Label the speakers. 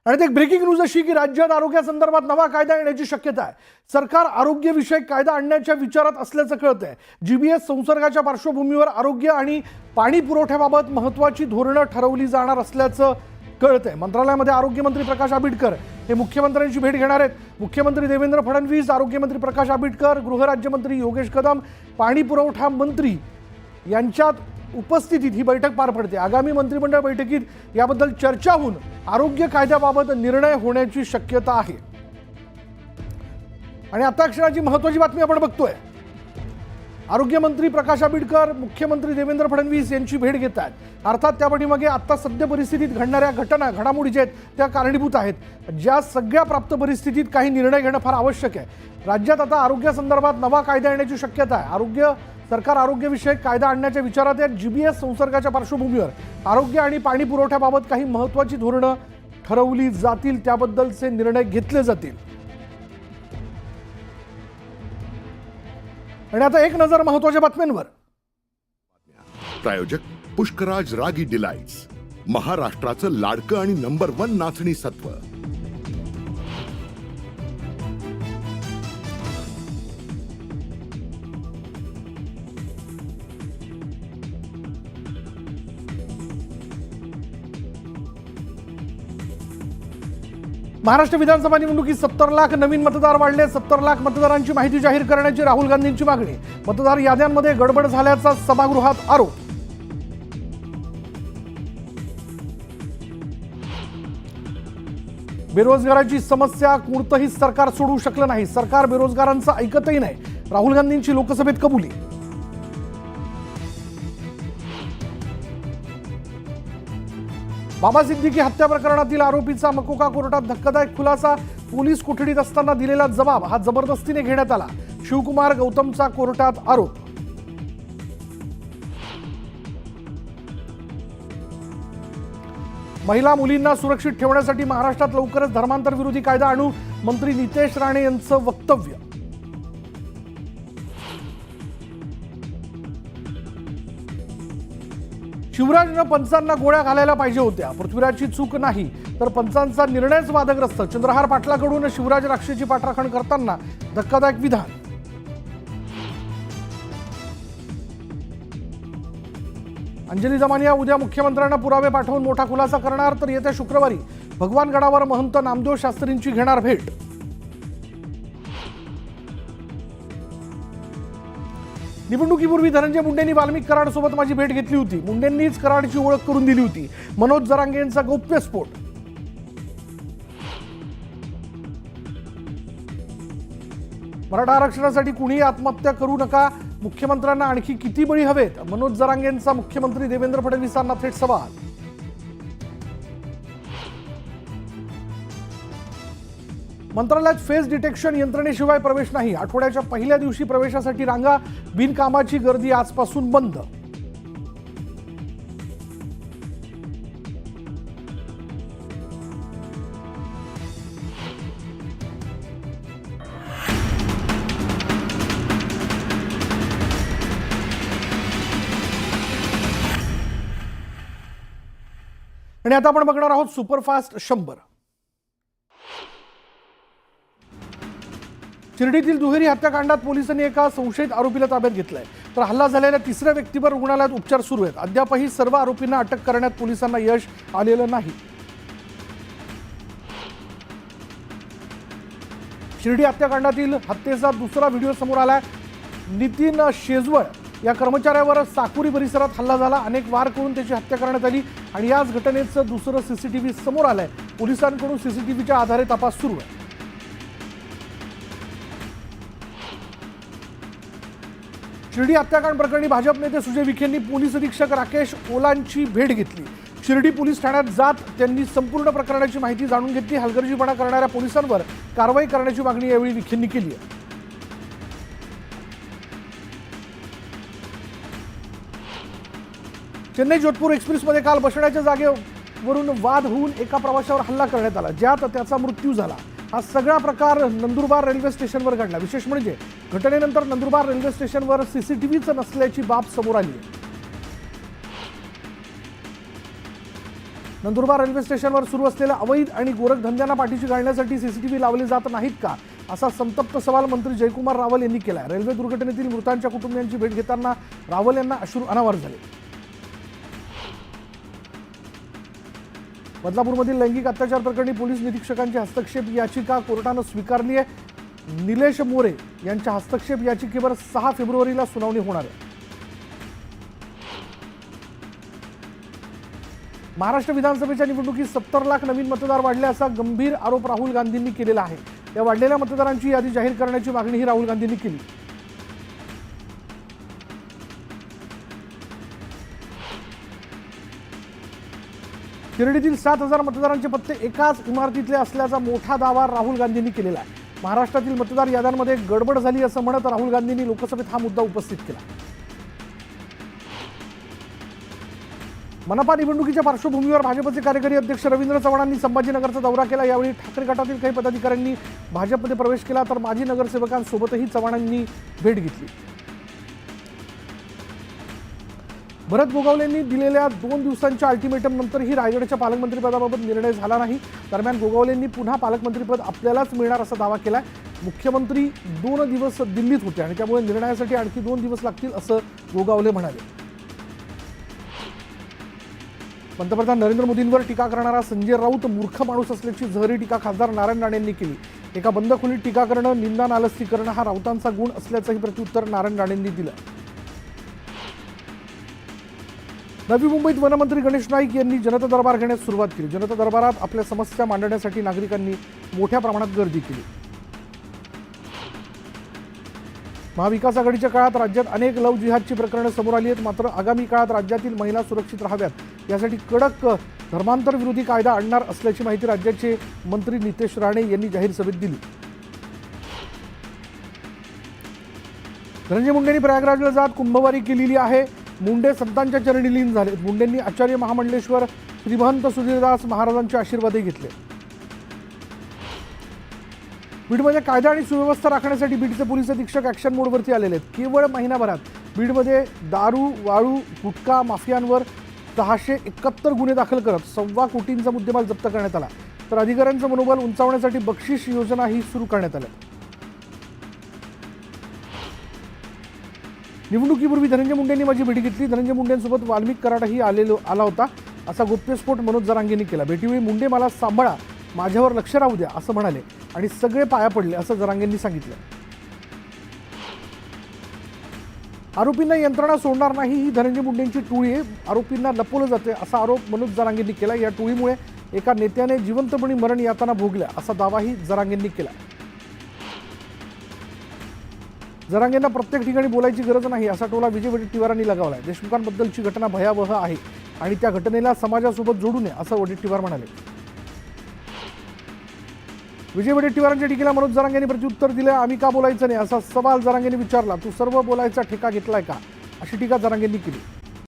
Speaker 1: आणि एक breaking news अशी की राज्यात आरोग्यासंदर्भात नवा कायदा येण्याची शक्यता आहे। सरकार आरोग्यविषयक कायदा आणण्याच्या विचारात असल्याचं कळतंय। जीबीएस संसर्गाच्या पार्श्वभूमीवर आरोग्य आणि पाणी पुरवठ्याबाबत महत्त्वाची धोरणं ठरवली जाणार असल्याचं कळतंय। मंत्रालयामध्ये आरोग्यमंत्री प्रकाश आंबेडकर हे मुख्यमंत्र्यांची भेट घेणार आहेत। मुख्यमंत्री देवेंद्र फडणवीस, आरोग्यमंत्री प्रकाश आंबेडकर, गृहराज्यमंत्री योगेश कदम, पाणी पुरवठा मंत्री यांच्यात उपस्थितीत ही बैठक पार पडते। आगामी मंत्रिमंडळ बैठकीत याबद्दल चर्चा होऊन आरोग्य कायद्याबाबत निर्णय होण्याची शक्यता आहे। आणि आता क्षणाची महत्त्वाची बातमी आपण बघतोय। आरोग्यमंत्री प्रकाश आंबेडकर मुख्यमंत्री देवेंद्र फडणवीस यांची भेट घेत आहेत। अर्थात त्या पाठीमागे आता सद्य परिस्थितीत घडणाऱ्या घडामोडी ज्या आहेत त्या कारणीभूत आहेत। ज्या सगळ्या प्राप्त परिस्थितीत काही निर्णय घेणं फार आवश्यक आहे। राज्यात आता आरोग्यासंदर्भात नवा कायदा येण्याची शक्यता आहे। सरकार आरोग्यविषयक कायदा आणण्याच्या विचारात आहे। जीबीएस संसर्गाच्या पार्श्वभूमीवर आरोग्य आणि पाणी पुरवठ्याबाबत काही महत्त्वाची धोरणं ठरवली जातील, त्याबद्दलचे निर्णय घेतले जातील। आणि आता एक नजर महत्त्वाच्या बातम्यांवर।
Speaker 2: प्रायोजक पुष्कराज रागी डिलाइट्स, महाराष्ट्राचं लाडकं आणि नंबर 1 नाचणी सत्व।
Speaker 1: महाराष्ट्र विधानसभा निवडणुकीत 70 लाख नवीन मतदार वाढले। 70 लाख मतदारांची माहिती जाहीर करण्याची राहुल गांधींची मागणी। मतदार याद्यांमध्ये गडबड झाल्याचा सभागृहात आरोप। बेरोजगाराची समस्या कोणतंही सरकार सोडवू शकलं नाही। सरकार बेरोजगारांचं ऐकतही नाही, राहुल गांधींची लोकसभेत कबुली। बाबा सिद्दीकी हत्या प्रकरणातील आरोपीचा मकोका कोर्टात धक्कादायक खुलासा। पोलीस कोठडीत असताना दिलेला जबाब हा जबरदस्तीने घेण्यात आला। शिवकुमार गौतमचा कोर्टात आरोप। महिला मुलींना सुरक्षित ठेवण्यासाठी महाराष्ट्रात लवकरच धर्मांतर विरोधी कायदा आणू, मंत्री नितेश राणे यांचं वक्तव्य। शिवराजनं पंचांना गोळ्या घालायला पाहिजे होत्या, पृथ्वीराजची चूक नाही तर पंचांचा निर्णयच वादग्रस्त। चंद्रहार पाटलाकडून शिवराज राक्षेची पाठराखण करताना धक्कादायक विधान। अंजली जमानिया उद्या मुख्यमंत्र्यांना पुरावे पाठवून मोठा खुलासा करणार, तर येत्या शुक्रवारी भगवानगडावर महंत नामदेव शास्त्रींची घेणार भेट। निवडणुकीपूर्वी धनंजय मुंडेंनी वाल्मिक कराडसोबत माझी भेट घेतली होती। मुंडेंनीच कराडची ओळख करून दिली होती। मनोज जरांगे यांचा गौप्यस्फोट। मराठा आरक्षणासाठी कुणीही आत्महत्या करू नका, मुख्यमंत्र्यांना आणखी किती बळी हवेत, मनोज जरांगे यांचा मुख्यमंत्री देवेंद्र फडणवीसांना थेट सवाल। मंत्रालयात फेस डिटेक्शन यंत्रणेशिवाय प्रवेश नाही। आठवड्याच्या पहिल्या दिवशी प्रवेशासाठी रांगा, बिनकामाची गर्दी आजपासून बंद। आणि आता आपण बघणार आहोत सुपरफास्ट 100। शिर्डीतील दुहेरी हत्याकांडात पोलिसांनी एका संशयित आरोपीला ताब्यात घेतलंय, तर हल्ला झालेल्या तिसऱ्या व्यक्तीवर रुग्णालयात उपचार सुरू आहेत। अद्यापही सर्व आरोपींना अटक करण्यात पोलिसांना यश आलेलं नाही। शिर्डी हत्याकांडातील हत्येचा दुसरा व्हिडिओ समोर आलाय। नितीन शेजवळ या कर्मचाऱ्यावर साकुरी परिसरात हल्ला झाला। अनेक वार करून त्याची हत्या करण्यात आली आणि याच घटनेचं दुसरं सीसीटीव्ही समोर आलंय। पोलिसांकडून सीसीटीव्हीच्या आधारे तपास सुरू आहे। शिर्डी हत्याकांड प्रकरणी भाजप नेते सुजय विखेंनी पोलीस अधीक्षक राकेश ओलांची भेट घेतली। शिर्डी पोलीस ठाण्यात जात त्यांनी संपूर्ण प्रकरणाची माहिती जाणून घेतली। हलगर्जीपणा करणाऱ्या पोलिसांवर कारवाई करण्याची मागणी यावेळी विखेंनी केली आहे। चेन्नई जोधपूर एक्सप्रेसमध्ये काल बसण्याच्या जागेवरून वाद होऊन एका प्रवाशावर हल्ला करण्यात आला, ज्यात त्याचा मृत्यू झाला। हा सगळा प्रकार नंदुरबार रेल्वे स्टेशनवर घडला। विशेष म्हणजे घटनेनंतर नंदुरबार रेल्वे स्टेशनवर सीसीटीव्हीच नसल्याची बाब समोर आली आहे। नंदुरबार रेल्वे स्टेशनवर सुरू असलेल्या अवैध आणि गोरखधंद्यांना पाठीशी घालण्यासाठी सीसीटीव्ही लावले जात नाहीत का, असा संतप्त सवाल मंत्री जयकुमार रावल यांनी केला. रेल्वे दुर्घटनेतील मृतांच्या कुटुंबियांची भेट घेताना रावल यांना अश्रू अनावर झाले. बदलापूरमधील लैंगिक अत्याचार प्रकरणी पोलीस निरीक्षकांची हस्तक्षेप याचिका कोर्टानं स्वीकारली आहे. निलेश मोरे यांच्या हस्तक्षेप याचिकेवर 6 फेब्रुवारीला सुनावणी होणार आहे. महाराष्ट्र विधानसभेच्या निवडणुकीत 70 लाख नवीन मतदार वाढले असा गंभीर आरोप राहुल गांधींनी केलेला आहे. या वाढलेल्या मतदारांची यादी जाहीर करण्याची मागणीही राहुल गांधींनी केली. शिर्डीतील 7,000 मतदारांचे पत्ते एकाच इमारतीतले असल्याचा मोठा दावा राहुल गांधींनी केलेला आहे. महाराष्ट्रातील मतदार याद्यांमध्ये गडबड झाली असं म्हणत राहुल गांधींनी लोकसभेत हा मुद्दा उपस्थित केला. मनपा निवडणुकीच्या पार्श्वभूमीवर भाजपचे कार्यकारी अध्यक्ष रवींद्र चव्हाणांनी संभाजीनगरचा दौरा केला. यावेळी ठाकरे गटातील काही पदाधिकाऱ्यांनी भाजपमध्ये प्रवेश केला, तर माजी नगरसेवकांसोबतही चव्हाणांनी भेट घेतली. भरत गोगावलेंनी दिलेल्या 2 दिवसांच्या अल्टिमेटम नंतरही रायगडच्या पालकमंत्रीपदाबाबत निर्णय झाला नाही. दरम्यान गोगावलेंनी पुन्हा पालकमंत्रीपद आपल्यालाच मिळणार असा दावा केलाय. मुख्यमंत्री 2 दिवस दिल्लीत होते आणि त्यामुळे निर्णयासाठी आणखी 2 दिवस लागतील असं गोगावले म्हणाले. पंतप्रधान नरेंद्र मोदींवर टीका करणारा संजय राऊत मूर्ख माणूस असल्याची जहरी टीका खासदार नारायण राणेंनी केली. एका बंद खोलीत टीका करणं, निंदा नालस्ती करणं हा राऊतांचा गुण असल्याचंही प्रत्युत्तर नारायण राणेंनी दिलं. नवी मुंबईत वनमंत्री गणेश नाईक यांनी जनता दरबार घेण्यास सुरुवात केली. जनता दरबारात आपल्या समस्या मांडण्यासाठी नागरिकांनी मोठ्या प्रमाणात गर्दी केली. महाविकास आघाडीच्या काळात राज्यात अनेक लव्ह जिहादची प्रकरणं समोर आली आहेत. मात्र आगामी काळात राज्यातील महिला सुरक्षित राहाव्यात यासाठी कडक धर्मांतर विरोधी कायदा आणणार असल्याची माहिती राज्याचे मंत्री नितेश राणे यांनी जाहीर सभेत दिली. धनंजय मुंडेंनी प्रयागराजला जात कुंभवारी केलेली आहे. मुंडे संतांच्या चरणी लीन झाले. मुंडेंनी आचार्य महामंडलेश्वर श्रीमंत सुधीरदास महाराजांचे आशीर्वादही घेतले. बीडमध्ये कायदा आणि सुव्यवस्था राखण्यासाठी बीडचे पोलीस अधीक्षक ॲक्शन मोडवरती आलेले आहेत. केवळ महिनाभरात बीडमध्ये दारू, वाळू, गुटखा माफियांवर 671 गुन्हे दाखल करत 1.25 कोटींचा मुद्देमाल जप्त करण्यात आला. तर अधिकाऱ्यांचं मनोबल उंचावण्यासाठी बक्षीस योजनाही सुरू करण्यात आल्या. निवडणुकीपूर्वी धनंजय मुंडेंनी माझी भेटी घेतली. धनंजय मुंडेंसोबत वाल्मिक कराडही आला होता असा गोप्यस्फोट मनोज जरांगेंनी केला. भेटीवेळी मुंडे मला सांभाळा, माझ्यावर लक्ष राहू द्या असं म्हणाले आणि सगळे पाया पडले असं जरांगेंनी सांगितलं. आरोपींना यंत्रणा सोडणार नाही ही धनंजय मुंडेंची टोळी आहे. आरोपींना लपवलं जाते असा आरोप मनोज जरांगेंनी केला. या टोळीमुळे एका नेत्याने जिवंतपणी मरण यातना भोगल्या असा दावाही जरांगेंनी केला. जरांगेंना प्रत्येक ठिकाणी बोलायची गरज नाही असा टोला विजय वडेट्टीवारांनी लगावलाय. देशमुखांबद्दलची घटना भयावह आहे आणि त्या घटनेला समाजासोबत जोडू नये असं वडेट्टीवार म्हणाले. विजय वडेट्टीवारांच्या टीकेला मनोज जरांगेंनी प्रत्युत्तर दिलं. आम्ही का बोलायचं नाही असा सवाल जरांगेंनी विचारला. तू सर्व बोलायचा ठेका घेतलाय का, अशी टीका जरांगेंनी केली.